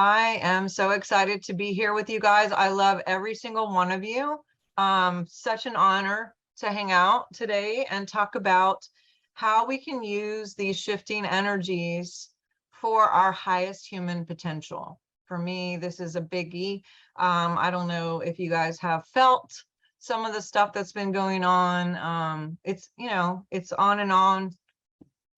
I am so excited to be here with you guys. I love every single one of you. Such an honor to hang out today and talk about how we can use these shifting energies for our highest human potential. For me, this is a biggie. I don't know if you guys have felt some of the stuff that's been going on. It's on and on.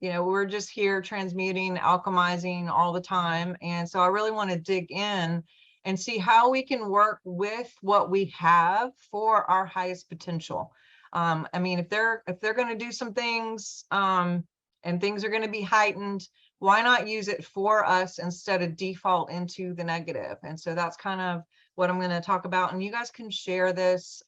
We're just here transmuting, alchemizing all the time. And so I really want to dig in and see how we can work with what we have for our highest potential. I mean, if they're going to do some things and things are going to be heightened, why not use it for us instead of default into the negative? And so that's kind of what I'm going to talk about. And you guys can share this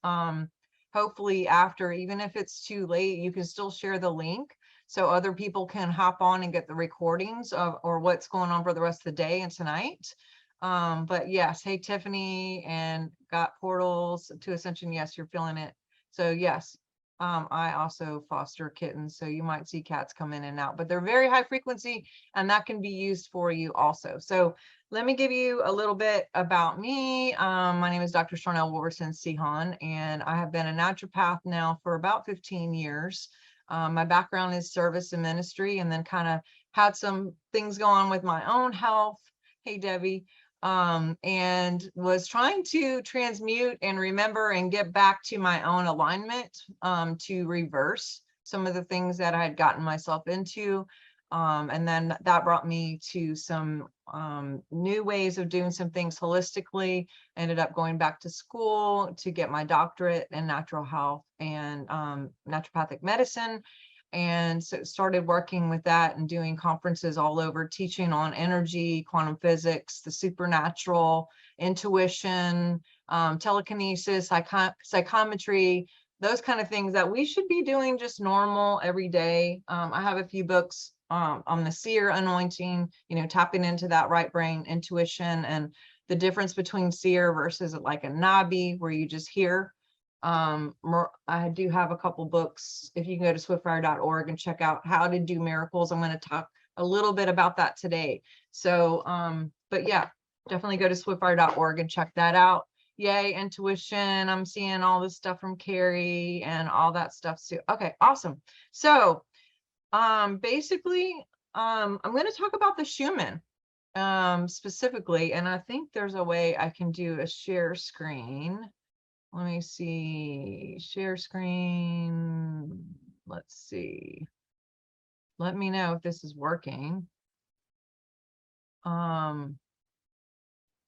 hopefully after, even if it's too late, you can still share the link so other people can hop on and get the recordings of or what's going on for the rest of the day and tonight. But yes, hey Tiffany, and got portals to ascension. Yes, you're feeling it. So yes, I also foster kittens, so you might see cats come in and out, but they're very high frequency and that can be used for you also. So let me give you a little bit about me. My name is Dr. Sharnael Wolverton, Sihan, and I have been a naturopath now for about 15 years. My background is service and ministry, and then kind of had some things go on with my own health. Hey, Debbie. And was trying to transmute and remember and get back to my own alignment, to reverse some of the things that I had gotten myself into. And then that brought me to some new ways of doing some things holistically. Ended up going back to school to get my doctorate in natural health and naturopathic medicine. And so started working with that and doing conferences all over, teaching on energy, quantum physics, the supernatural, intuition, telekinesis, psychometry, those kind of things that we should be doing just normal every day. I have a few books on the seer anointing, tapping into that right brain intuition and the difference between seer versus like a nabi where you just hear. I do have a couple books. If you can go to swiftfire.org and check out how to do miracles. I'm going to talk a little bit about that today. So, but yeah, definitely go to swiftfire.org and check that out. Yay, intuition. I'm seeing all this stuff from Carrie and all that stuff too. Okay, awesome. So, basically, I'm going to talk about the Schumann, specifically, and I think there's a way I can do a share screen. Let me see, share screen. Let's see. Let me know if this is working. Well,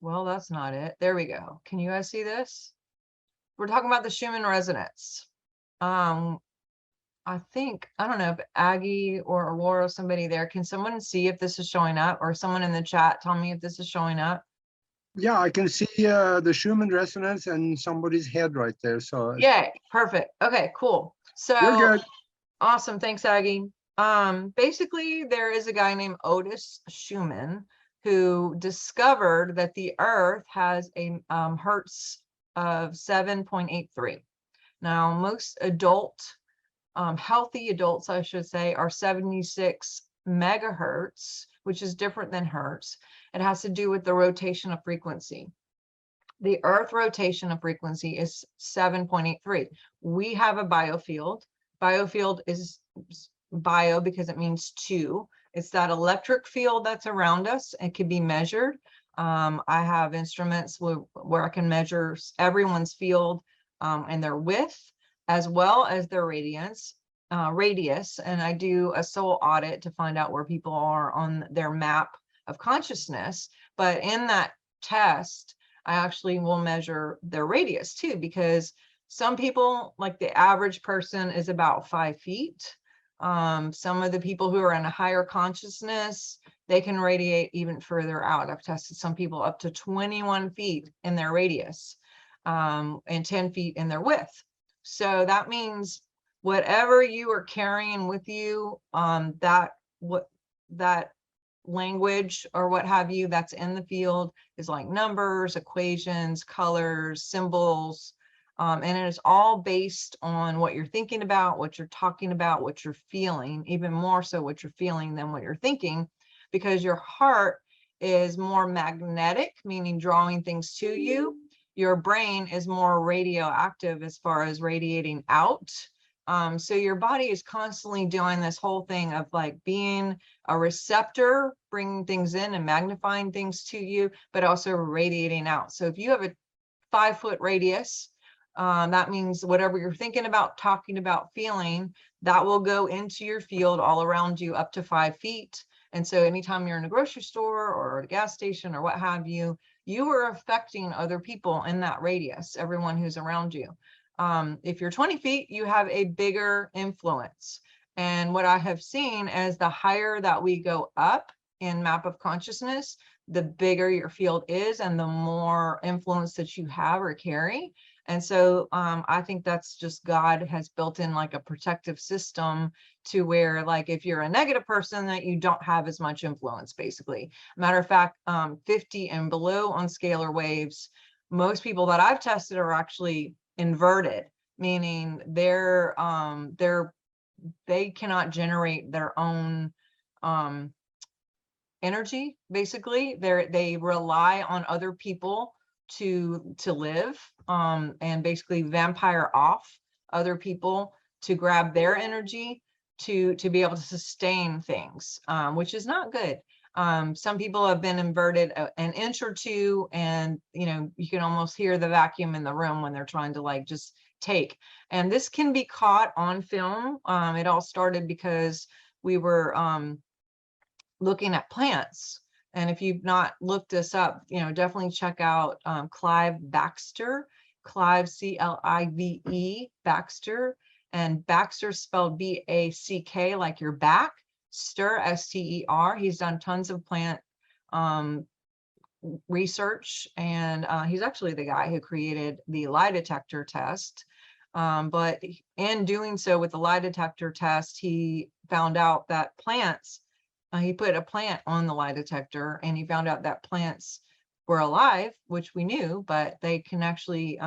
that's not it. There we go. Can you guys see this? We're talking about the Schumann Resonance. I don't know if Aggie or Aurora, somebody there, can someone see if this is showing up, or someone in the chat tell me if this is showing up? Yeah, I can see the Schumann Resonance and somebody's head right there. So yeah, perfect. Okay, cool. So you're good. Awesome. Thanks, Aggie. Basically, there is a guy named Otis Schumann who discovered that the Earth has a hertz of 7.83. Now, most healthy adults, I should say, are 76 megahertz, which is different than hertz. It has to do with the rotation of frequency. The Earth rotation of frequency is 7.83. We have a biofield. Biofield is bio because it means two. It's that electric field that's around us. It can be measured. I have instruments where I can measure everyone's field and their width, as well as their radius, and I do a soul audit to find out where people are on their map of consciousness. But in that test, I actually will measure their radius too, because some people, like the average person, is about 5 feet. Some of the people who are in a higher consciousness, they can radiate even further out. I've tested some people up to 21 feet in their radius, and 10 feet in their width. So that means whatever you are carrying with you, that language or what have you that's in the field is like numbers, equations, colors, symbols, and it is all based on what you're thinking about, what you're talking about, what you're feeling, even more so what you're feeling than what you're thinking, because your heart is more magnetic, meaning drawing things to you. Your brain is more radioactive as far as radiating out. So your body is constantly doing this whole thing of like being a receptor, bringing things in and magnifying things to you, but also radiating out. So if you have a 5-foot radius, that means whatever you're thinking about, talking about, feeling, that will go into your field all around you up to 5 feet. And so anytime you're in a grocery store or a gas station or what have you, you are affecting other people in that radius, everyone who's around you. If you're 20 feet, you have a bigger influence. And what I have seen is the higher that we go up in map of consciousness, the bigger your field is and the more influence that you have or carry. And so I think that's just God has built in like a protective system to where like if you're a negative person that you don't have as much influence, basically. Matter of fact, 50 and below on scalar waves, most people that I've tested are actually inverted, meaning they cannot generate their own energy. Basically, they rely on other people to live, and basically vampire off other people to grab their energy to be able to sustain things, which is not good. Some people have been inverted an inch or two, and you can almost hear the vacuum in the room when they're trying to like just take. And this can be caught on film. It all started because we were looking at plants. And if you've not looked this up, definitely check out Clive Baxter, Clive, C-L-I-V-E, Baxter, and Baxter spelled B-A-C-K, like your back, Ster, S-T-E-R. He's done tons of plant research, and he's actually the guy who created the lie detector test. But in doing so with the lie detector test, he found out that plants, he put a plant on the lie detector and he found out that plants were alive, which we knew, but they can actually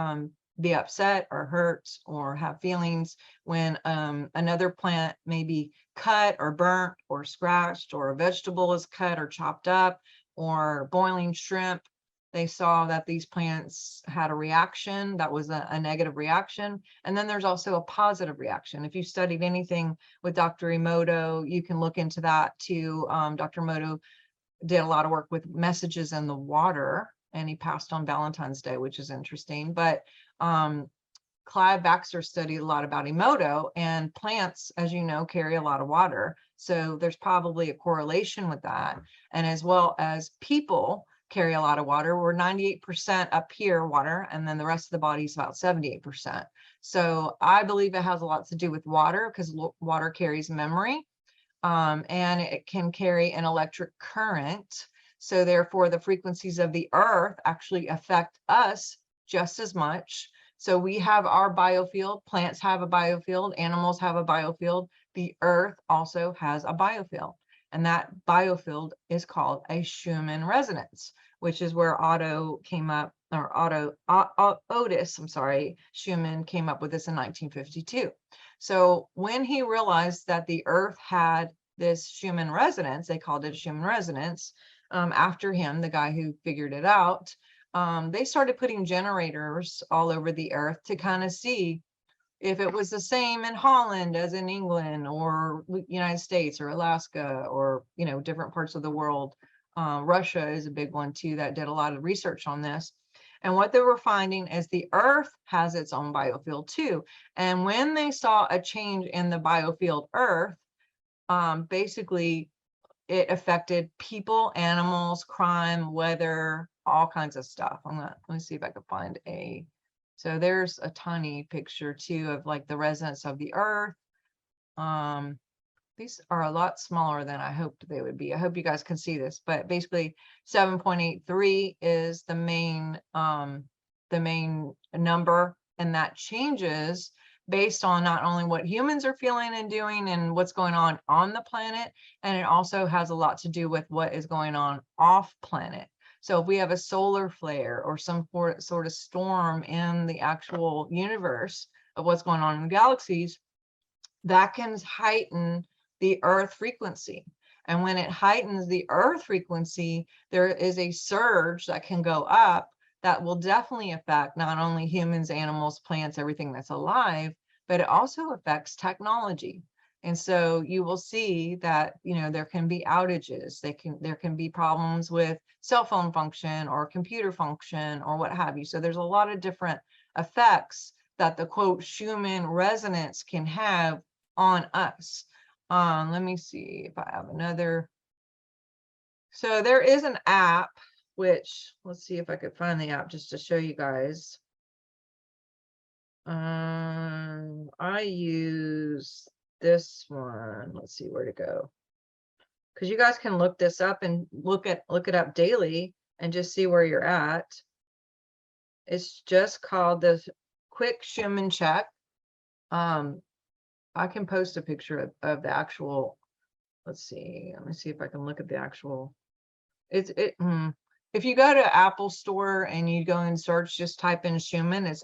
be upset or hurt or have feelings when another plant may be cut or burnt or scratched, or a vegetable is cut or chopped up, or boiling shrimp. They saw that these plants had a reaction that was a negative reaction. And then there's also a positive reaction. If you studied anything with Dr. Emoto, you can look into that too. Dr. Emoto did a lot of work with messages in the water, and he passed on Valentine's Day, which is interesting. But Clive Baxter studied a lot about Emoto, and plants, as you know, carry a lot of water. So there's probably a correlation with that. And as well as people carry a lot of water. We're 98% up here water, and then the rest of the body is about 78%. So I believe it has a lot to do with water, because water carries memory, and it can carry an electric current. So therefore the frequencies of the earth actually affect us just as much. So we have our biofield, plants have a biofield, animals have a biofield. The earth also has a biofield. And that biofield is called a Schumann resonance, which is where Otis, Schumann came up with this in 1952. So when he realized that the earth had this Schumann resonance, they called it Schumann resonance, after him, the guy who figured it out, they started putting generators all over the earth to kind of see if it was the same in Holland as in England, or United States, or Alaska, or different parts of the world. Russia is a big one too that did a lot of research on this. And what they were finding is the earth has its own biofield too. And when they saw a change in the biofield earth, basically it affected people, animals, crime, weather, all kinds of stuff. Let me see if I can find a. So there's a tiny picture too of like the resonance of the earth. These are a lot smaller than I hoped they would be. I hope you guys can see this, but basically 7.83 is the main number, and that changes based on not only what humans are feeling and doing and what's going on the planet, and it also has a lot to do with what is going on off planet. So if we have a solar flare or some sort of storm in the actual universe of what's going on in the galaxies, that can heighten the earth frequency. And when it heightens the earth frequency, there is a surge that can go up that will definitely affect not only humans, animals, plants, everything that's alive, but it also affects technology. And so you will see that, you know, there can be outages. There can be problems with cell phone function or computer function or what have you. So there's a lot of different effects that the quote Schumann resonance can have on us. Let me see if I have another. So there is an app, which let's see if I could find the app just to show you guys. I use this one. Let's see where to go. Because you guys can look this up and look it up daily and just see where you're at. It's just called the Quick Schumann Check. I can post a picture of the actual. Let's see. Let me see if I can look at the actual. If you go to Apple Store and you go and search, just type in Schumann. It's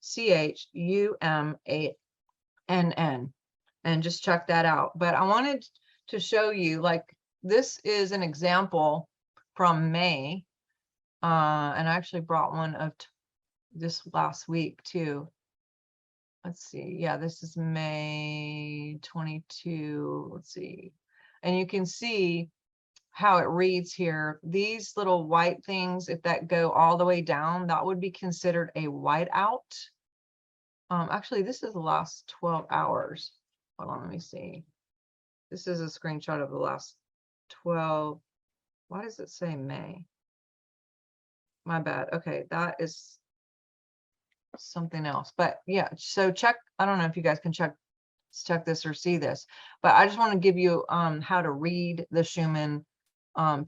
SCHUMANN, and just check that out. But I wanted to show you, like, this is an example from May, and I actually brought one of this last week too. Let's see. Yeah, this is May 22. Let's see. And you can see how it reads here. These little white things, if that go all the way down, that would be considered a whiteout. Actually, this is the last 12 hours. Hold on, let me see. This is a screenshot of the last 12. Why does it say May? My bad. Okay, that is something else. But yeah, so check. I don't know if you guys can check this or see this, but I just want to give you how to read the Schumann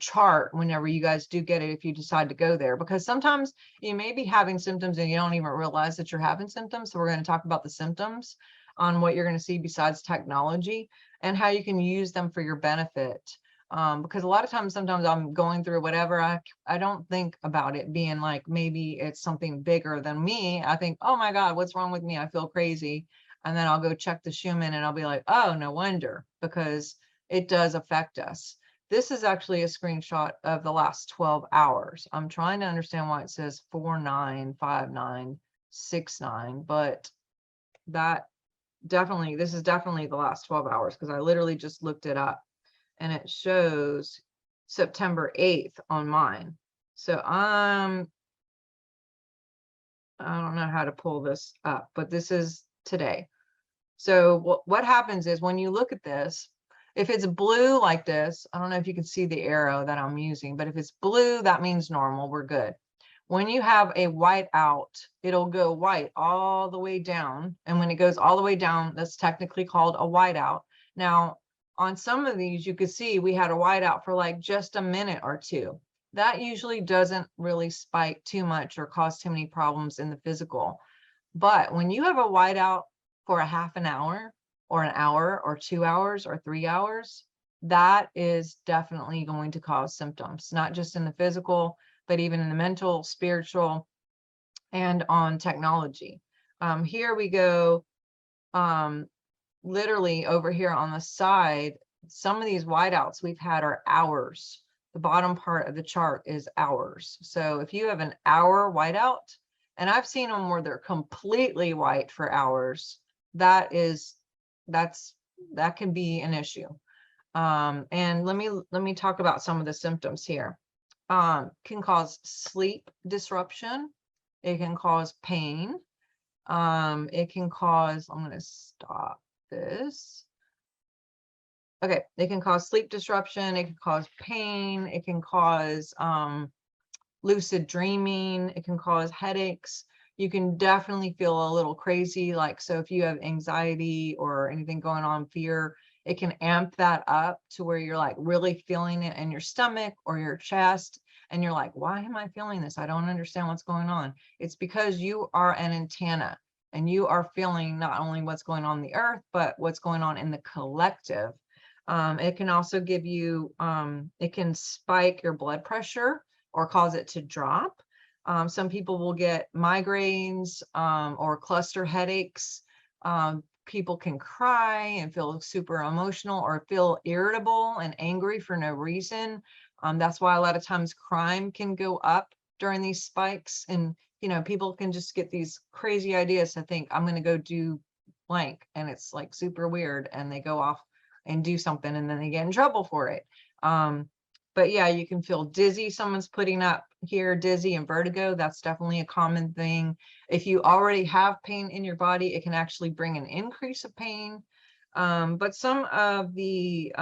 chart whenever you guys do get it, if you decide to go there, because sometimes you may be having symptoms and you don't even realize that you're having symptoms. So we're going to talk about the symptoms on what you're going to see besides technology and how you can use them for your benefit. Because a lot of times, sometimes I'm going through whatever, I don't think about it being like, maybe it's something bigger than me. I think, oh my God, what's wrong with me? I feel crazy. And then I'll go check the Schumann and I'll be like, oh, no wonder, because it does affect us. This is actually a screenshot of the last 12 hours. I'm trying to understand why it says 495969, but that definitely, this is definitely the last 12 hours, because I literally just looked it up and it shows September 8th on mine. So I don't know how to pull this up, but this is today. So what happens is when you look at this, if it's blue like this, I don't know if you can see the arrow that I'm using, but if it's blue, that means normal, we're good. When you have a white out, it'll go white all the way down. And when it goes all the way down, that's technically called a whiteout. Now, on some of these, you could see we had a whiteout for like just a minute or two. That usually doesn't really spike too much or cause too many problems in the physical. But when you have a whiteout for a half an hour or an hour or 2 hours or 3 hours, that is definitely going to cause symptoms, not just in the physical, but even in the mental, spiritual, and on technology. Here we go, literally over here on the side, some of these whiteouts we've had are hours. The bottom part of the chart is hours. So if you have an hour whiteout, and I've seen them where they're completely white for hours, that can be an issue. And let me talk about some of the symptoms here. Can cause sleep disruption. It can cause pain. It can cause, I'm going to stop this. Okay, it can cause sleep disruption. It can cause pain. It can cause lucid dreaming. It can cause headaches. You can definitely feel a little crazy. Like, so if you have anxiety or anything going on, fear, it can amp that up to where you're like really feeling it in your stomach or your chest. And you're like, why am I feeling this? I don't understand what's going on. It's because you are an antenna and you are feeling not only what's going on the earth, but what's going on in the collective. It can also give you, it can spike your blood pressure or cause it to drop. Some people will get migraines or cluster headaches people can cry and feel super emotional or feel irritable and angry for no reason. That's why a lot of times crime can go up during these spikes, and people can just get these crazy ideas to think, I'm going to go do blank, and it's like super weird, and they go off and do something, and then they get in trouble for it. But yeah, you can feel dizzy. Someone's putting up here, dizzy and vertigo. That's definitely a common thing. If you already have pain in your body, it can actually bring an increase of pain. But some of the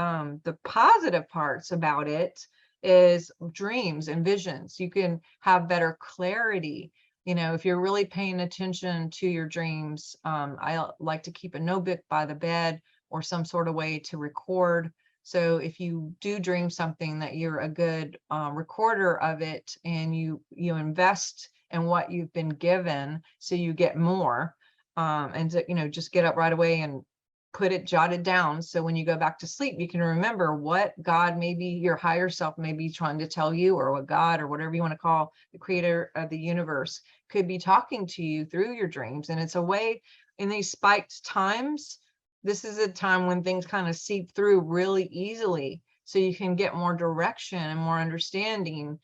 positive parts about it is dreams and visions. You can have better clarity. If you're really paying attention to your dreams, I like to keep a notebook by the bed or some sort of way to record. So if you do dream something, that you're a good recorder of it, and you invest in what you've been given, so you get more, and to, just get up right away and put it jotted down. So when you go back to sleep, you can remember what God, maybe your higher self, may be trying to tell you, or what God, or whatever you want to call the creator of the universe, could be talking to you through your dreams. And it's a way, in these spiked times, this is a time when things kind of seep through really easily, so you can get more direction and more understanding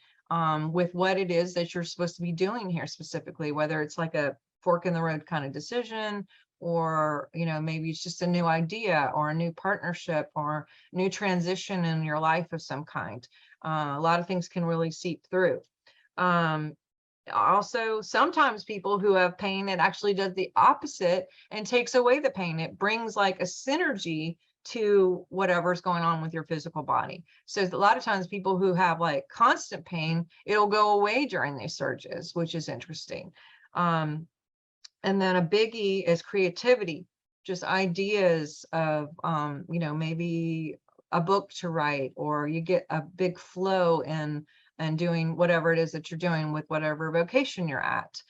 with what it is that you're supposed to be doing here specifically, whether it's like a fork in the road kind of decision, or maybe it's just a new idea, or a new partnership, or new transition in your life of some kind. A lot of things can really seep through. Also, sometimes people who have pain, it actually does the opposite and takes away the pain. It brings like a synergy to whatever's going on with your physical body. So a lot of times people who have like constant pain, it'll go away during these surges, which is interesting. And then a biggie is creativity, just ideas of, maybe a book to write, or you get a big flow in and doing whatever it is that you're doing with whatever vocation you're at.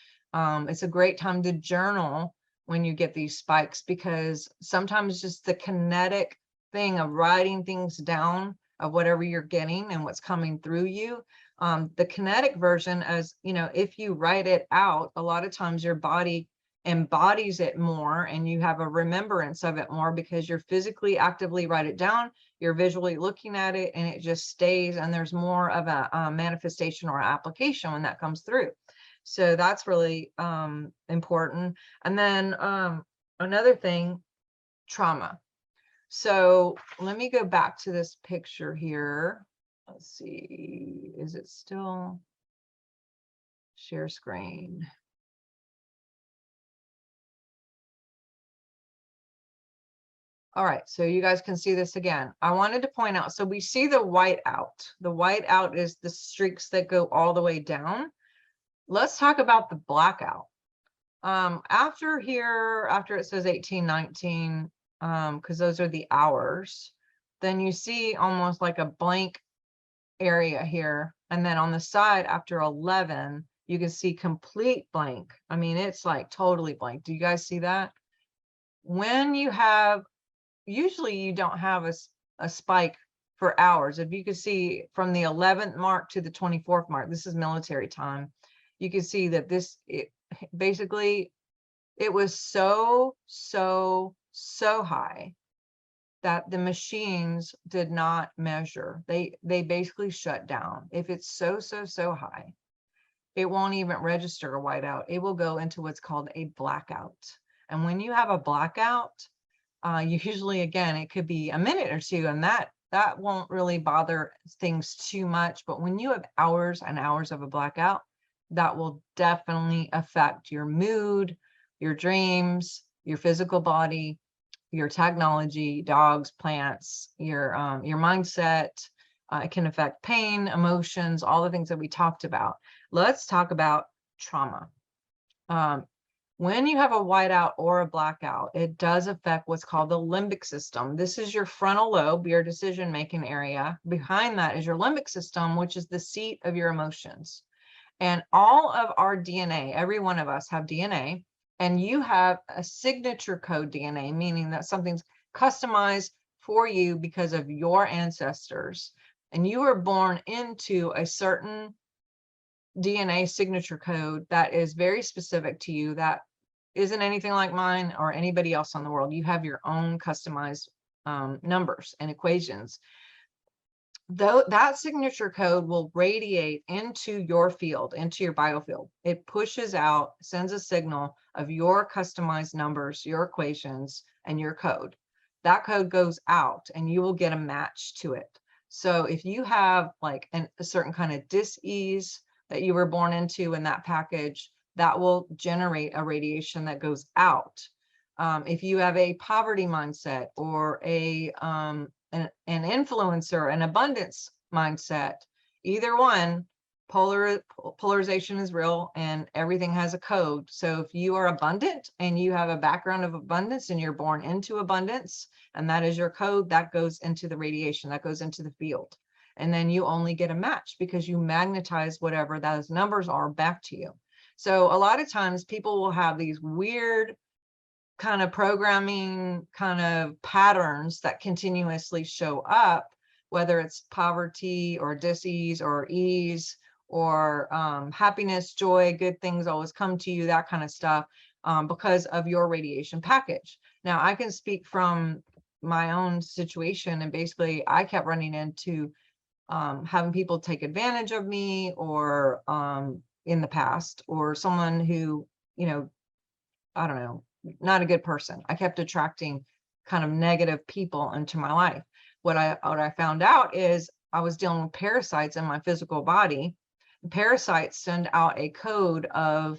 It's a great time to journal when you get these spikes, because sometimes just the kinetic thing of writing things down of whatever you're getting and what's coming through you, the kinetic version, as if you write it out, a lot of times your body embodies it more, and you have a remembrance of it more, because you're physically actively write it down, you're visually looking at it, and it just stays, and there's more of a manifestation or application when that comes through. So that's really important. And then another thing, trauma. So let me go back to this picture here. Let's see, is it still share screen? All right, so you guys can see this again. I wanted to point out, so we see the white out. The white out is the streaks that go all the way down. Let's talk about the blackout. After it says 18, 19, because those are the hours, then you see almost like a blank area here. And then on the side after 11, you can see complete blank. I mean, it's like totally blank. Do you guys see that? When you have, usually you don't have a spike for hours. If you could see from the 11th mark to the 24th mark, this is military time. You can see that basically it was so high that the machines did not measure. They basically shut down. If it's so high, it won't even register a whiteout. It will go into what's called a blackout. And when you have a blackout, usually, again, it could be a minute or two, and that won't really bother things too much. But when you have hours and hours of a blackout, that will definitely affect your mood, your dreams, your physical body, your technology, dogs, plants, your mindset. It can affect pain, emotions, all the things that we talked about. Let's talk about trauma. When you have a whiteout or a blackout, it does affect what's called the limbic system. This is your frontal lobe, your decision-making area. Behind that is your limbic system, which is the seat of your emotions. And all of our DNA, every one of us have DNA, and you have a signature code DNA, meaning that something's customized for you because of your ancestors. And you were born into a certain DNA signature code that is very specific to you, that isn't anything like mine or anybody else on the world. You have your own customized numbers and equations. Though that signature code will radiate into your field, into your biofield. It pushes out, sends a signal of your customized numbers, your equations, and your code. That code goes out and you will get a match to it. So if you have like a certain kind of dis-ease that you were born into in that package, that will generate a radiation that goes out. If you have a poverty mindset or an influencer, an abundance mindset, either one, polarization is real and everything has a code. So if you are abundant and you have a background of abundance and you're born into abundance, and that is your code, that goes into the radiation, that goes into the field. And then you only get a match because you magnetize whatever those numbers are back to you. So a lot of times people will have these weird kind of programming kind of patterns that continuously show up, whether it's poverty or dis-ease or ease or happiness, joy, good things always come to you, that kind of stuff, because of your radiation package. Now, I can speak from my own situation, and basically I kept running into having people take advantage of me or in the past, or someone who, you know, I don't know, not a good person. I kept attracting kind of negative people into my life. What I found out is I was dealing with parasites in my physical body. Parasites send out a code of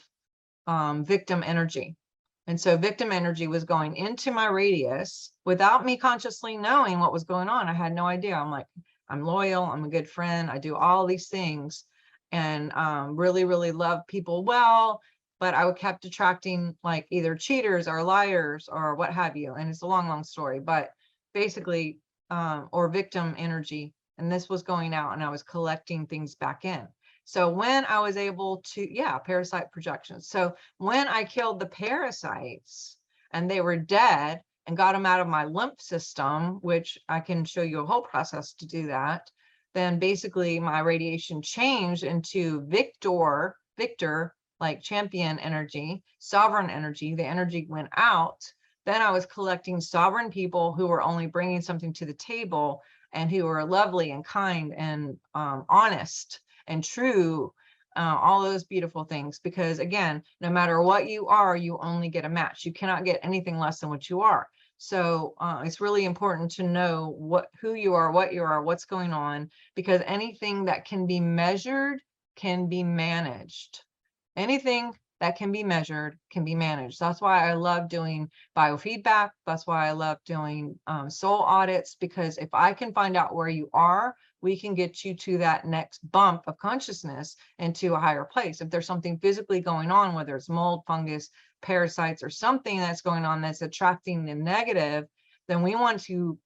victim energy. And so victim energy was going into my radius without me consciously knowing what was going on. I had no idea. I'm like, I'm loyal, I'm a good friend, I do all these things, and really, really love people well, but I kept attracting like either cheaters or liars or what have you. And it's a long, long story, but basically, or victim energy. And this was going out and I was collecting things back in. So when I was able to, parasite projections. So when I killed the parasites and they were dead and got them out of my lymph system, which I can show you a whole process to do that, then basically my radiation changed into victor, like champion energy, sovereign energy. The energy went out. Then I was collecting sovereign people who were only bringing something to the table and who were lovely and kind and honest and true, all those beautiful things. Because again, no matter what you are, you only get a match. You cannot get anything less than what you are. So it's really important to know who you are, what you are, what's going on, because anything that can be measured can be managed. Anything that can be measured can be managed. That's why I love doing biofeedback. That's why I love doing soul audits, because if I can find out where you are, we can get you to that next bump of consciousness into a higher place. If there's something physically going on, whether it's mold, fungus, parasites, or something that's going on that's attracting the negative, then we want to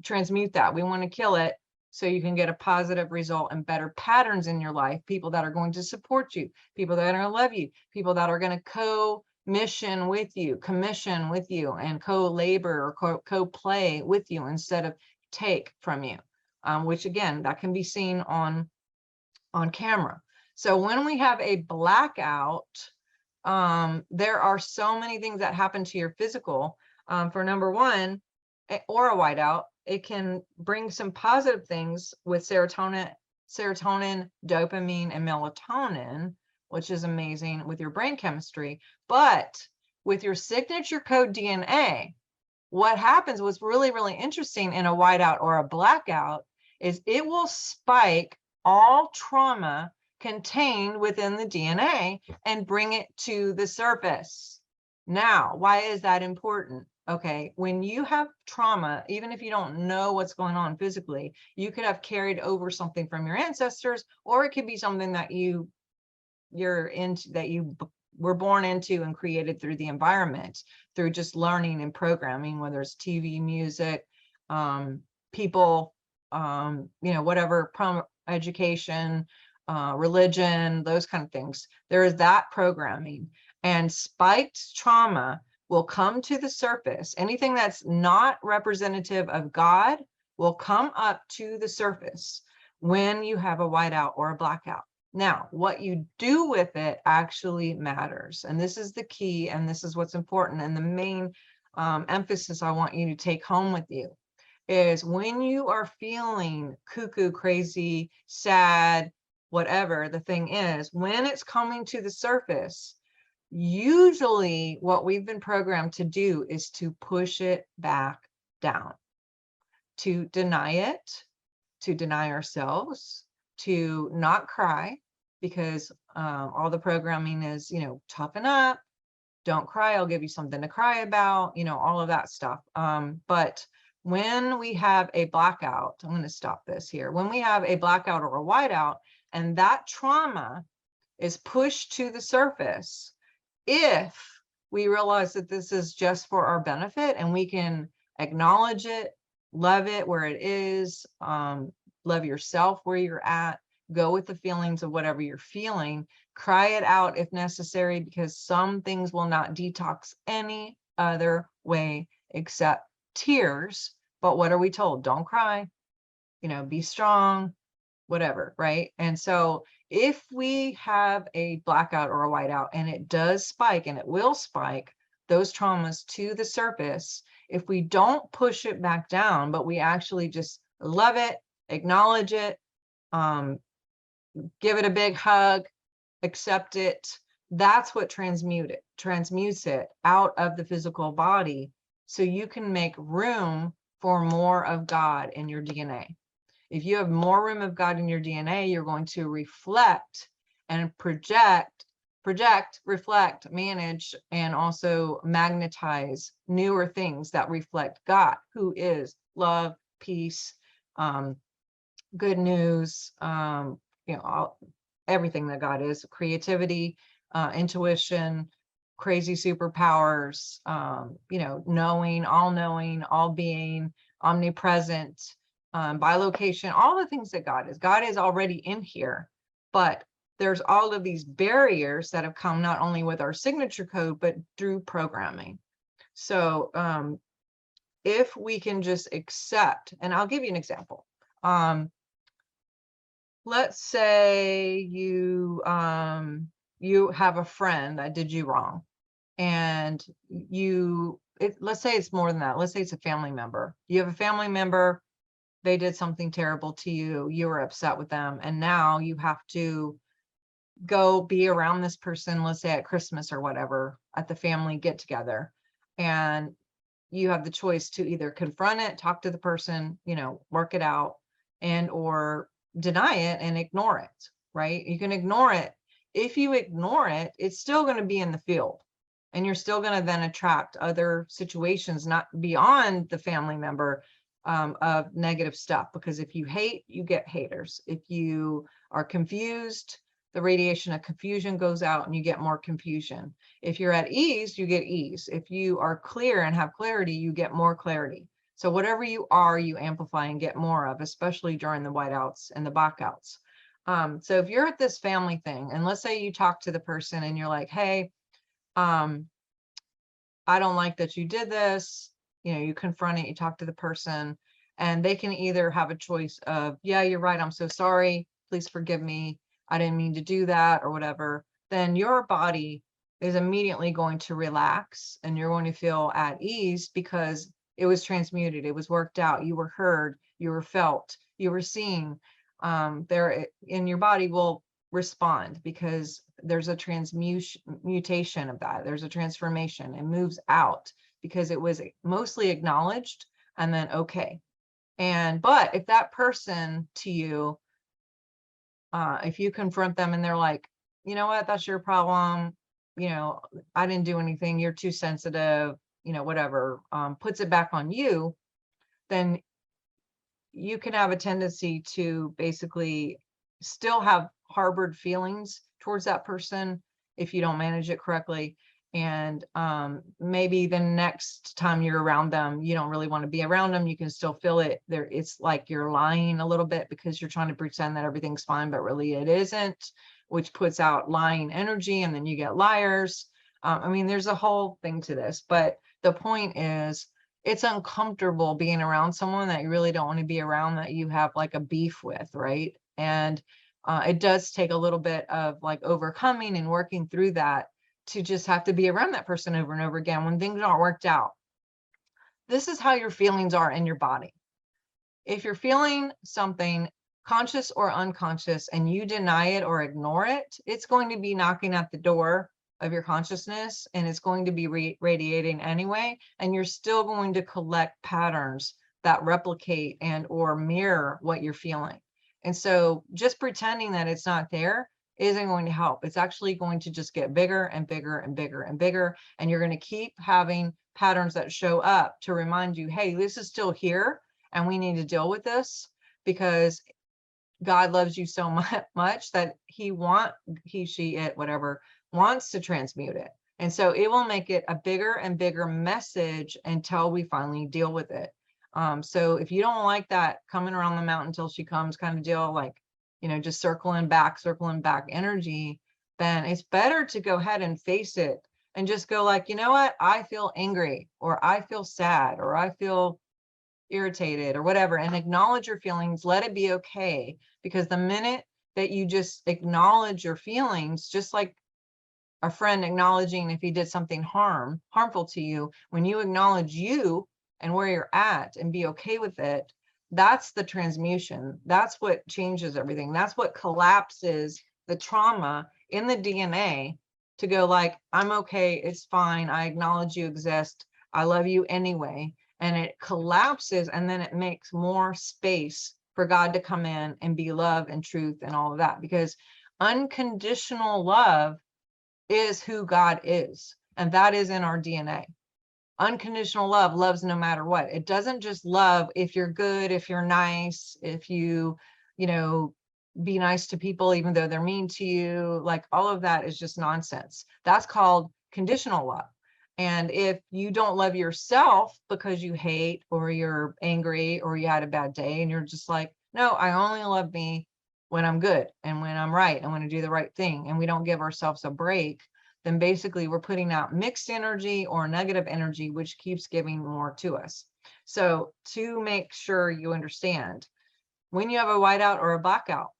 transmute that. We want to kill it so you can get a positive result and better patterns in your life, people that are going to support you, people that are going to love you, people that are going to co-mission with you, commission with you, and co-labor or co-play with you instead of take from you, which again, that can be seen on camera. So when we have a blackout, there are so many things that happen to your physical. For number one, or a whiteout, it can bring some positive things with serotonin, dopamine, and melatonin, which is amazing with your brain chemistry. But with your signature code DNA, what happens, what's really, really interesting in a whiteout or a blackout, is it will spike all trauma contained within the DNA and bring it to the surface. Now, why is that important? Okay, when you have trauma, even if you don't know what's going on physically, you could have carried over something from your ancestors, or it could be something that you were born into and created through the environment, through just learning and programming, whether it's TV, music, people, whatever, education, religion, those kind of things. There is that programming, and spiked trauma will come to the surface. Anything that's not representative of God will come up to the surface when you have a whiteout or a blackout. Now, what you do with it actually matters. And this is the key, and this is what's important. And the main emphasis I want you to take home with you is when you are feeling cuckoo, crazy, sad, whatever the thing is, when it's coming to the surface, usually what we've been programmed to do is to push it back down, to deny it, to deny ourselves, to not cry, because all the programming is, you know, toughen up, don't cry, I'll give you something to cry about, you know, all of that stuff. But when we have a blackout, I'm going to stop this here. When we have a blackout or a whiteout, and that trauma is pushed to the surface, if we realize that this is just for our benefit and we can acknowledge it, love it where it is, love yourself where you're at, go with the feelings of whatever you're feeling, cry it out if necessary, because some things will not detox any other way except tears. But what are we told? Don't cry, you know, be strong, whatever, right? And so if we have a blackout or a whiteout and it does spike, and it will spike those traumas to the surface, if we don't push it back down, but we actually just love it, acknowledge it, give it a big hug, accept it, that's what transmutes it out of the physical body, so you can make room for more of God in your DNA. If you have more room of God in your DNA, you're going to reflect and project, reflect, manage, and also magnetize newer things that reflect God, who is love, peace, good news, you know, everything that God is, creativity, intuition, crazy superpowers, you know, knowing, all being, omnipresent, bilocation, all the things that God is. God is already in here, but there's all of these barriers that have come not only with our signature code, but through programming. So if we can just accept, and I'll give you an example. Let's say you have a friend that did you wrong, and let's say it's more than that. Let's say it's a family member. You have a family member, they did something terrible to you, you were upset with them, and now you have to go be around this person, let's say at Christmas or whatever, at the family get together, and you have the choice to either confront it, talk to the person, you know, work it out, and or deny it and ignore it, right? You can ignore it. If you ignore it, it's still going to be in the field, and you're still going to then attract other situations, not beyond the family member, of negative stuff. Because if you hate, you get haters. If you are confused, the radiation of confusion goes out and you get more confusion. If you're at ease, you get ease. If you are clear and have clarity, you get more clarity. So whatever you are, you amplify and get more of, especially during the whiteouts and the blackouts. So if you're at this family thing, and let's say you talk to the person and you're like, hey, I don't like that you did this. You know, you confront it, you talk to the person, and they can either have a choice of, yeah, you're right, I'm so sorry, please forgive me, I didn't mean to do that, or whatever. Then your body is immediately going to relax and you're going to feel at ease because it was transmuted, it was worked out, you were heard, you were felt, you were seen. There in your body will respond because there's a transmutation of that. There's a transformation. It moves out because it was mostly acknowledged and then okay. But if that person to you, if you confront them and they're like, you know what, that's your problem, you know, I didn't do anything, you're too sensitive, you know, whatever, puts it back on you, then you can have a tendency to basically still have harbored feelings towards that person if you don't manage it correctly. And maybe the next time you're around them, you don't really want to be around them. You can still feel it there. It's like you're lying a little bit because you're trying to pretend that everything's fine, but really it isn't, which puts out lying energy, and then you get liars. I mean, there's a whole thing to this, but the point is, it's uncomfortable being around someone that you really don't want to be around, that you have like a beef with, right? And It does take a little bit of like overcoming and working through that to just have to be around that person over and over again when things aren't worked out. This is how your feelings are in your body. If you're feeling something, conscious or unconscious, and you deny it or ignore it, it's going to be knocking at the door of your consciousness, and it's going to be radiating anyway, and you're still going to collect patterns that replicate and or mirror what you're feeling. And so just pretending that it's not there isn't going to help. It's actually going to just get bigger and bigger and bigger and bigger, and you're going to keep having patterns that show up to remind you, hey, this is still here, and we need to deal with this, because God loves you so much that he, she, it, whatever, wants to transmute it. And so it will make it a bigger and bigger message until we finally deal with it. So if you don't like that coming around the mountain till she comes kind of deal, like, you know, just circling back energy, then it's better to go ahead and face it and just go like, you know what, I feel angry, or I feel sad, or I feel irritated, or whatever, and acknowledge your feelings. Let it be okay, because the minute that you just acknowledge your feelings, just like a friend acknowledging if he did something harmful to you, when you acknowledge you and where you're at and be okay with it, that's the transmutation. That's what changes everything. That's what collapses the trauma in the DNA to go like, I'm okay, it's fine, I acknowledge you exist, I love you anyway. And it collapses, and then it makes more space for God to come in and be love and truth and all of that, because unconditional love is who God is, and that is in our DNA. Unconditional love loves no matter what. It doesn't just love if you're good, if you're nice, if you know, be nice to people even though they're mean to you. Like, all of that is just nonsense. That's called conditional love. And if you don't love yourself because you hate, or you're angry, or you had a bad day, and you're just like, no, I only love me when I'm good and when I'm right and when I do the right thing, and we don't give ourselves a break, then basically we're putting out mixed energy or negative energy, which keeps giving more to us. So to make sure you understand, when you have a whiteout or a blackout,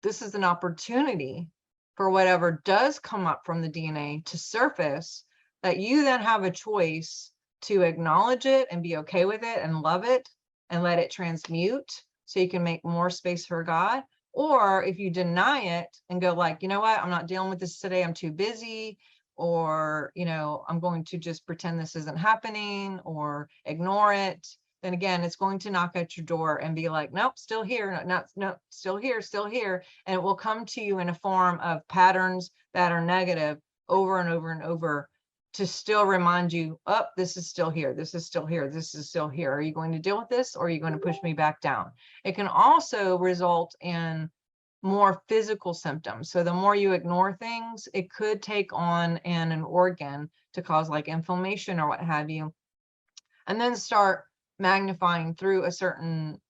this is an opportunity for whatever does come up from the DNA to surface, that you then have a choice to acknowledge it and be okay with it and love it and let it transmute so you can make more space for God. Or if you deny it and go like, you know what, I'm not dealing with this today, I'm too busy, or, you know, I'm going to just pretend this isn't happening or ignore it, then again, it's going to knock at your door and be like, nope, still here, no, still here. And it will come to you in a form of patterns that are negative over and over and over, to still remind you, oh, this is still here, this is still here, this is still here. Are you going to deal with this, or are you going to push me back down? It can also result in more physical symptoms. So the more you ignore things, it could take on an organ to cause like inflammation or what have you, and then start magnifying through a certain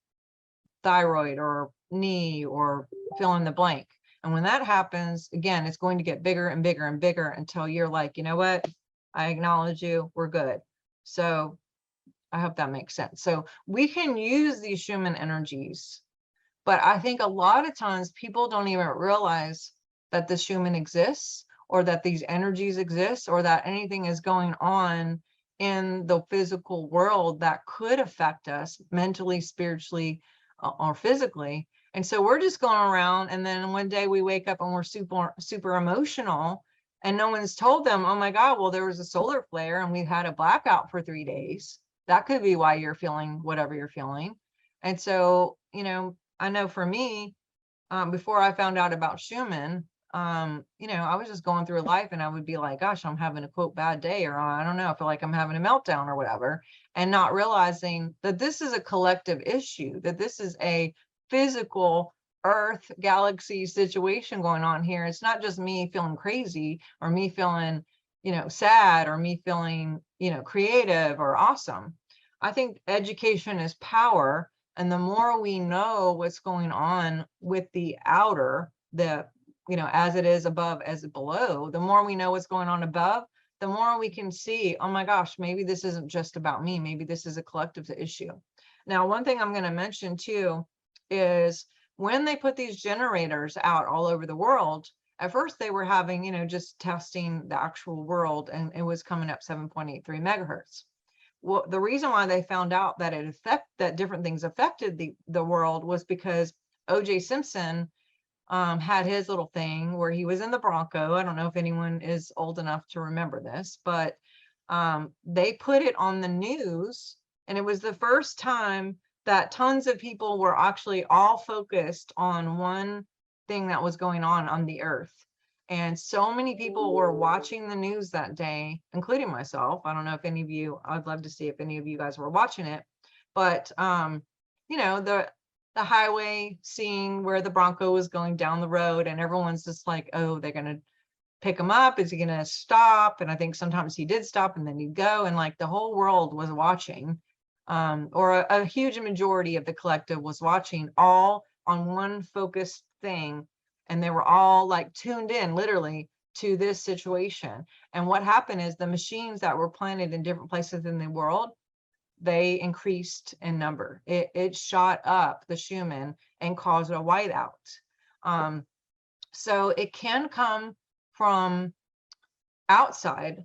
thyroid or knee or fill in the blank. And when that happens, again, it's going to get bigger and bigger and bigger until you're like, you know what, I acknowledge you, we're good. So I hope that makes sense. So we can use these Schumann energies, but I think a lot of times people don't even realize that the Schumann exists, or that these energies exist, or that anything is going on in the physical world that could affect us mentally, spiritually, or physically. And so we're just going around, and then one day we wake up and we're super emotional, and no one's told them, oh my God, well, there was a solar flare and we had a blackout for 3 days. That could be why you're feeling whatever you're feeling. And so, you know, I know for me, before I found out about Schumann, you know, I was just going through life and I would be like, gosh, I'm having a quote bad day, or I don't know, I feel like I'm having a meltdown or whatever, and not realizing that this is a collective issue, that this is a physical Earth galaxy situation going on here. It's not just me feeling crazy, or me feeling, you know, sad, or me feeling, you know, creative or awesome. I think education is power. And the more we know what's going on with the outer, the, you know, as it is above, as it below, the more we know what's going on above, the more we can see, oh my gosh, maybe this isn't just about me. Maybe this is a collective issue. Now, one thing I'm going to mention too is when they put these generators out all over the world, at first they were having, you know, just testing the actual world, and it was coming up 7.83 megahertz. Well, the reason why they found out that that different things affected the world was because O.J. Simpson had his little thing where he was in the Bronco. I don't know if anyone is old enough to remember this, but they put it on the news, and it was the first time that tons of people were actually all focused on one thing that was going on the earth. And so many people were watching the news that day, including myself. I don't know if any of you, I'd love to see if any of you guys were watching it, but you know, the highway scene where the Bronco was going down the road, and everyone's just like, oh, they're going to pick him up. Is he going to stop? And I think sometimes he did stop, and then he'd go, and like the whole world was watching, or a huge majority of the collective was watching, all on one focused thing. And they were all like tuned in literally to this situation. And what happened is the machines that were planted in different places in the world, they increased in number. It shot up the Schumann and caused a whiteout. So it can come from outside,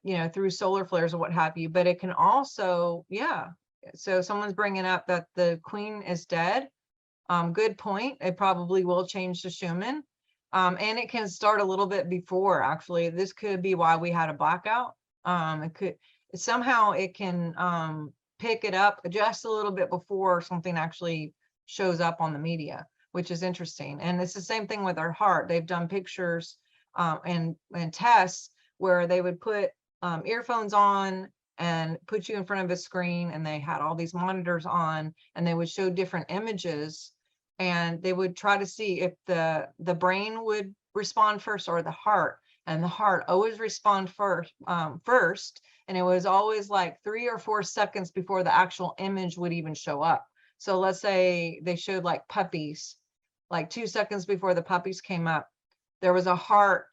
you know, through solar flares or what have you, but it can also, yeah. So someone's bringing up that the Queen is dead. Good point. It probably will change the Schumann. And it can start a little bit before, actually. This could be why we had a blackout. It could, somehow it can pick it up just a little bit before something actually shows up on the media, which is interesting. And it's the same thing with our heart. They've done pictures and tests where they would put earphones on and put you in front of a screen, and they had all these monitors on, and they would show different images, and they would try to see if the brain would respond first or the heart. And the heart always respond first, and it was always like 3 or 4 seconds before the actual image would even show up. So let's say they showed like puppies, like 2 seconds before the puppies came up, there was a heart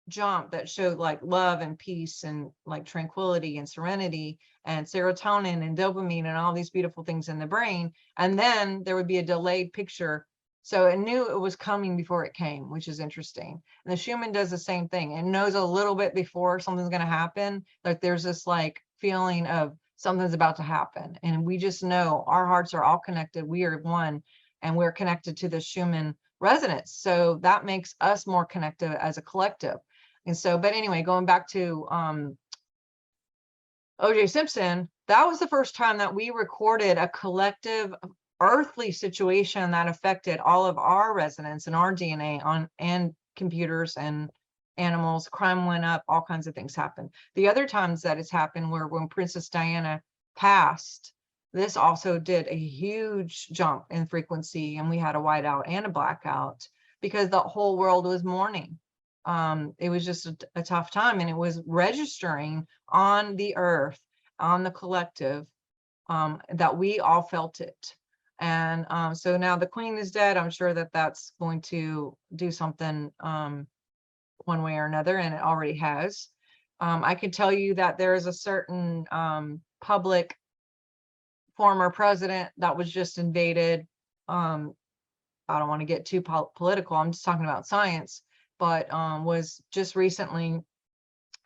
jump that showed like love and peace and like tranquility and serenity and serotonin and dopamine and all these beautiful things in the brain. And then there would be a delayed picture, so it knew it was coming before it came, which is interesting. And the Schumann does the same thing. It knows a little bit before something's going to happen. Like there's this like feeling of something's about to happen, and we just know our hearts are all connected. We are one, and we're connected to the Schumann resonance. So that makes us more connected as a collective. And so, but anyway, going back to O.J. Simpson, that was the first time that we recorded a collective earthly situation that affected all of our resonance and our DNA on, and computers and animals. Crime went up, all kinds of things happened. The other times that it's happened were when Princess Diana passed. This also did a huge jump in frequency, and we had a whiteout and a blackout because the whole world was mourning. It was just a tough time, and it was registering on the earth, on the collective, that we all felt it. And so now the Queen is dead. I'm sure that that's going to do something one way or another, and it already has. I can tell you that there is a certain public former president that was just invaded. I don't want to get too political. I'm just talking about science, but was just recently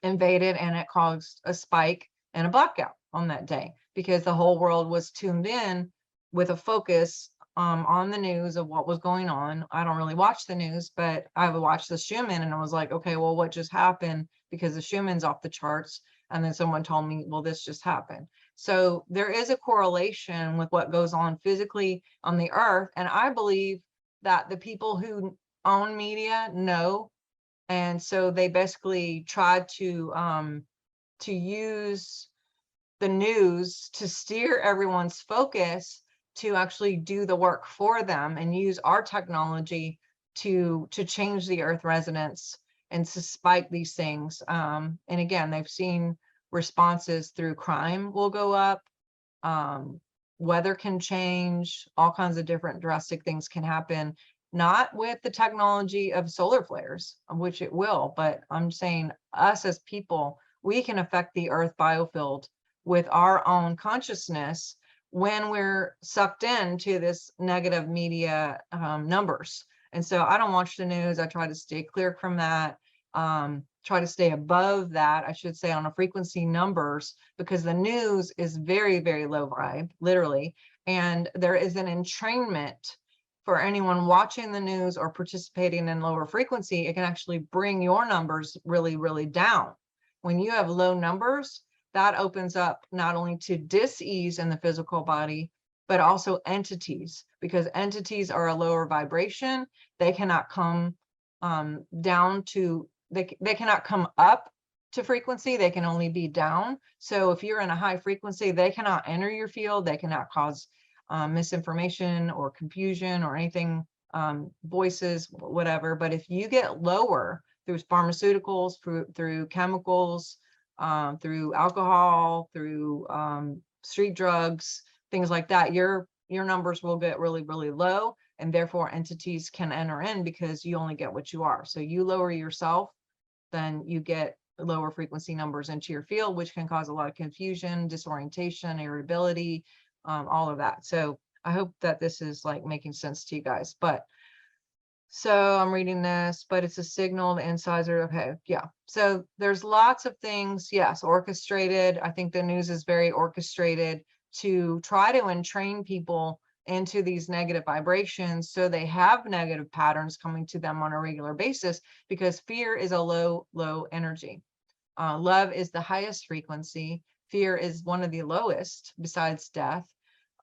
invaded, and it caused a spike and a blackout on that day because the whole world was tuned in with a focus on the news of what was going on. I don't really watch the news, but I would watch the Schumann, and I was like, okay, well, what just happened? Because the Schumann's off the charts. And then someone told me, well, this just happened. So there is a correlation with what goes on physically on the earth. And I believe that the people who own media know. And so they basically tried to use the news to steer everyone's focus to actually do the work for them and use our technology to change the earth resonance and to spike these things. And again, they've seen responses through crime will go up, weather can change, all kinds of different drastic things can happen, not with the technology of solar flares, which it will, but I'm saying us as people, we can affect the earth biofield with our own consciousness, when we're sucked into this negative media numbers. And so I don't watch the news. I try to stay clear from that. Try to stay above that, I should say, on a frequency numbers, because the news is very, very low vibe, literally. And there is an entrainment for anyone watching the news or participating in lower frequency. It can actually bring your numbers really, really down. When you have low numbers, that opens up not only to dis-ease in the physical body, but also entities, because entities are a lower vibration. They cannot come down to, they cannot come up to frequency. They can only be down. So if you're in a high frequency, they cannot enter your field. They cannot cause misinformation or confusion or anything, voices, whatever. But if you get lower through pharmaceuticals, through chemicals, through alcohol, through street drugs, things like that, your numbers will get really, really low, and therefore entities can enter in because you only get what you are. So you lower yourself, then you get lower frequency numbers into your field, which can cause a lot of confusion, disorientation, irritability, all of that. So I hope that this is like making sense to you guys. But so I'm reading this, but it's a signal, the incisor. Okay, yeah. So there's lots of things, yes, orchestrated. I think the news is very orchestrated to try to entrain people into these negative vibrations, so they have negative patterns coming to them on a regular basis, because fear is a low energy. Love is the highest frequency. Fear is one of the lowest besides death.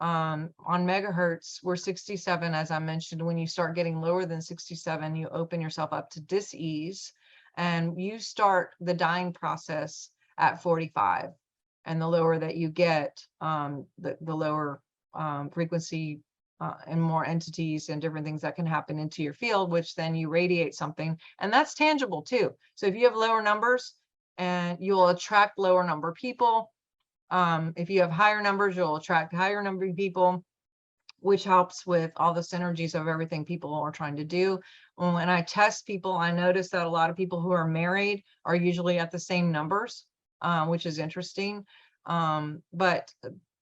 On megahertz, we're 67, as I mentioned. When you start getting lower than 67, you open yourself up to dis-ease, and you start the dying process at 45. And the lower that you get, the lower frequency and more entities and different things that can happen into your field, which then you radiate something, and that's tangible too. So if you have lower numbers, and you'll attract lower number of people. If you have higher numbers, you'll attract higher number of people, which helps with all the synergies of everything people are trying to do. When I test people, I notice that a lot of people who are married are usually at the same numbers, which is interesting. But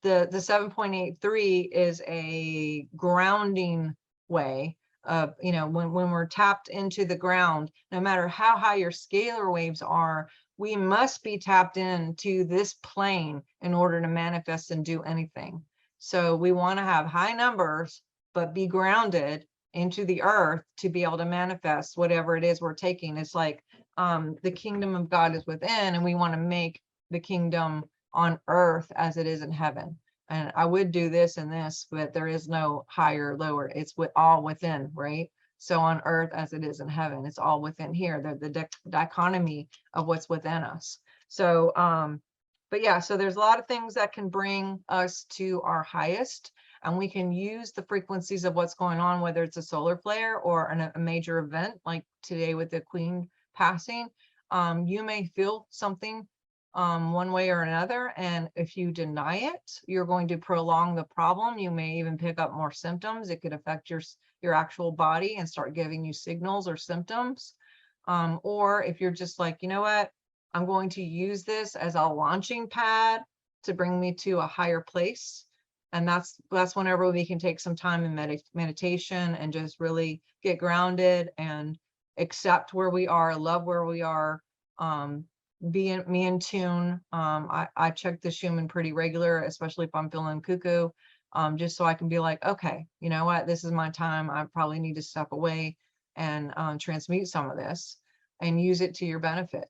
the 7.83 is a grounding way of, when we're tapped into the ground, no matter how high your scalar waves are, we must be tapped into this plane in order to manifest and do anything. So we want to have high numbers, but be grounded into the earth to be able to manifest whatever it is we're taking. It's like the kingdom of God is within, and we want to make the kingdom on earth as it is in heaven. And I would do this and this, but there is no higher, lower. It's all within, right? So on earth as it is in heaven, it's all within here, the dichotomy of what's within us. So, but yeah, so there's a lot of things that can bring us to our highest, and we can use the frequencies of what's going on, whether it's a solar flare or a major event like today with the Queen passing. You may feel something one way or another, and if you deny it, you're going to prolong the problem. You may even pick up more symptoms. It could affect your actual body and start giving you signals or symptoms. Or if you're just like, you know what, I'm going to use this as a launching pad to bring me to a higher place. And that's whenever we can take some time in meditation and just really get grounded and accept where we are, love where we are, be in tune. I check the Schumann pretty regular, especially if I'm feeling cuckoo, just so I can be like, okay, you know what, this is my time. I probably need to step away and transmute some of this and use it to your benefit.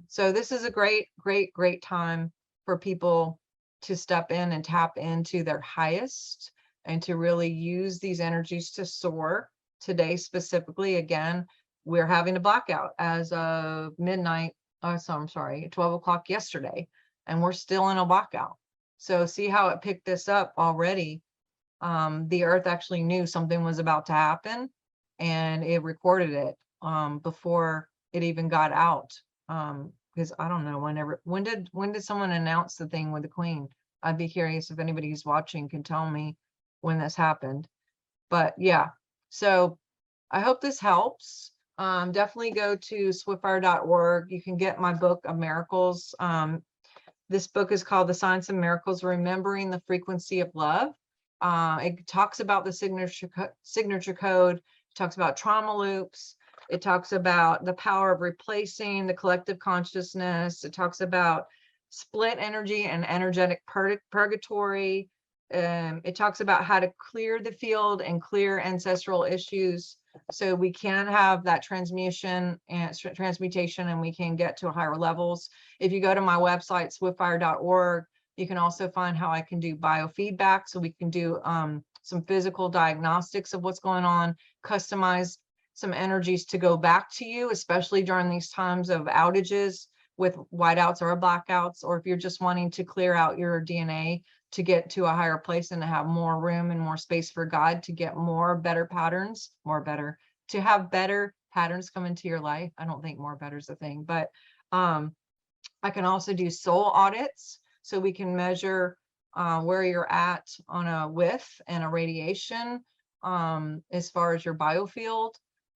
So this is a great time for people to step in and tap into their highest and to really use these energies to soar. Today specifically, again, we're having a blackout as of midnight. So I'm sorry, 12 o'clock yesterday, and we're still in a blackout. So see how it picked this up already. The earth actually knew something was about to happen, and it recorded it before it even got out. Because I don't know when did someone announce the thing with the Queen? I'd be curious if anybody who's watching can tell me when this happened. But yeah, so I hope this helps. Definitely go to swiftfire.org. You can get my book of miracles. This book is called The Science of Miracles, Remembering the Frequency of Love. It talks about the signature code, it talks about trauma loops, it talks about the power of replacing the collective consciousness, it talks about split energy and energetic purgatory. It talks about how to clear the field and clear ancestral issues so we can have that transmutation and we can get to higher levels. If you go to my website, swiftfire.org, you can also find how I can do biofeedback, so we can do some physical diagnostics of what's going on, customize some energies to go back to you, especially during these times of outages with whiteouts or blackouts, or if you're just wanting to clear out your DNA to get to a higher place and to have more room and more space for God to get better patterns, to have better patterns come into your life. I don't think more better is a thing, but I can also do soul audits, so we can measure where you're at on a width and a radiation as far as your biofield.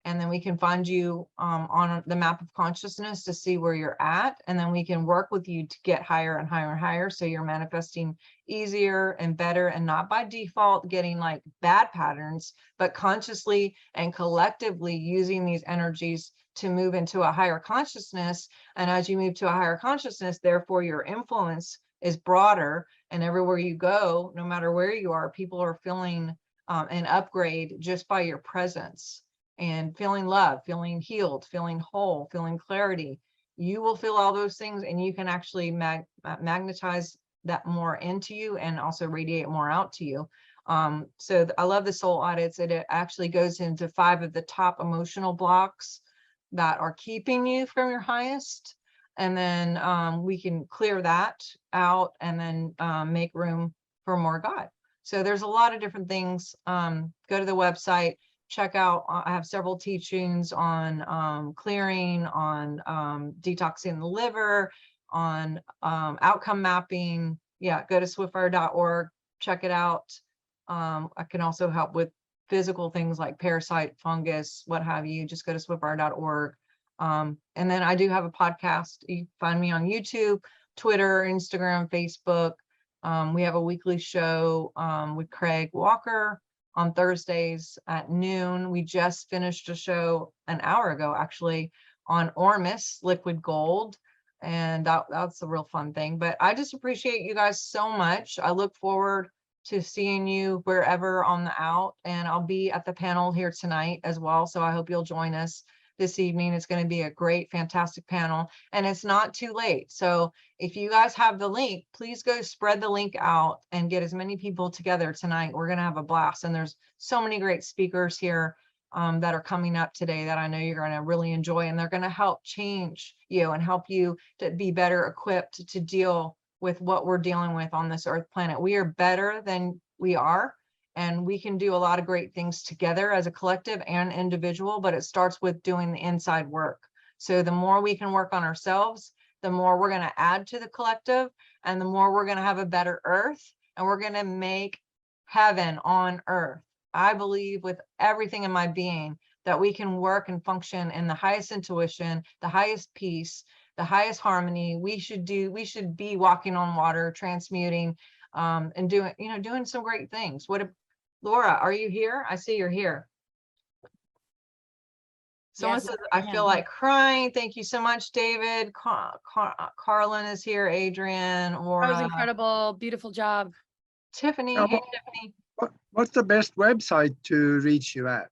And then we can find you on the map of consciousness to see where you're at. And then we can work with you to get higher and higher and higher. So you're manifesting easier and better, and not by default getting like bad patterns, but consciously and collectively using these energies to move into a higher consciousness. And as you move to a higher consciousness, therefore your influence is broader. And everywhere you go, no matter where you are, people are feeling an upgrade just by your presence. And feeling love, feeling healed, feeling whole, feeling clarity. You will feel all those things, and you can actually magnetize that more into you and also radiate more out to you. So I love the soul audits. It actually goes into 5 of the top emotional blocks that are keeping you from your highest. And then we can clear that out and then make room for more God. So there's a lot of different things. Go to the website. Check out, I have several teachings on clearing, on detoxing the liver, on outcome mapping. Yeah, go to swiftfire.org, check it out. I can also help with physical things like parasite, fungus, what have you. Just go to swiftfire.org. And then I do have a podcast. You can find me on YouTube, Twitter, Instagram, Facebook. We have a weekly show with Craig Walker on Thursdays at noon. We just finished a show an hour ago, actually, on Ormus, liquid gold. And that's a real fun thing. But I just appreciate you guys so much. I look forward to seeing you wherever on the out. And I'll be at the panel here tonight as well. So I hope you'll join us this evening. It's going to be a great, fantastic panel. And it's not too late. So if you guys have the link, please go spread the link out and get as many people together tonight. We're going to have a blast. And there's so many great speakers here that are coming up today that I know you're going to really enjoy. And they're going to help change you and help you to be better equipped to deal with what we're dealing with on this Earth planet. We are better than we are. And we can do a lot of great things together as a collective and individual, but it starts with doing the inside work. So the more we can work on ourselves, the more we're going to add to the collective, and the more we're going to have a better earth, and we're going to make heaven on earth. I believe with everything in my being that we can work and function in the highest intuition, the highest peace, the highest harmony. We should be walking on water, transmuting, and doing some great things. Laura, are you here? I see you're here. Someone says, I feel like crying. Thank you so much, David. Carlin is here. Adrian, That Laura. was incredible. Beautiful job. Tiffany. Now, Hey, Tiffany. What's the best website to reach you at?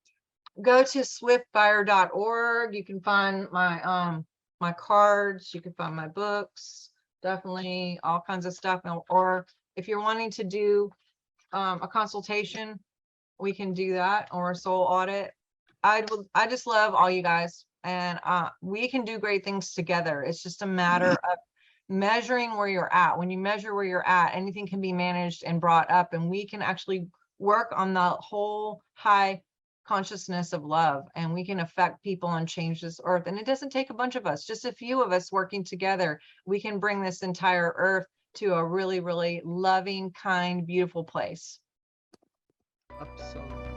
Go to swiftfire.org. You can find my my cards. You can find my books. Definitely all kinds of stuff. Or if you're wanting to do a consultation, we can do that, or a soul audit. I just love all you guys, and we can do great things together. It's just a matter of measuring where you're at. When you measure where you're at, anything can be managed and brought up, and we can actually work on the whole high consciousness of love, and we can affect people and change this earth. And it doesn't take a bunch of us, just a few of us working together. We can bring this entire earth to a really, really loving, kind, beautiful place. Absolutely.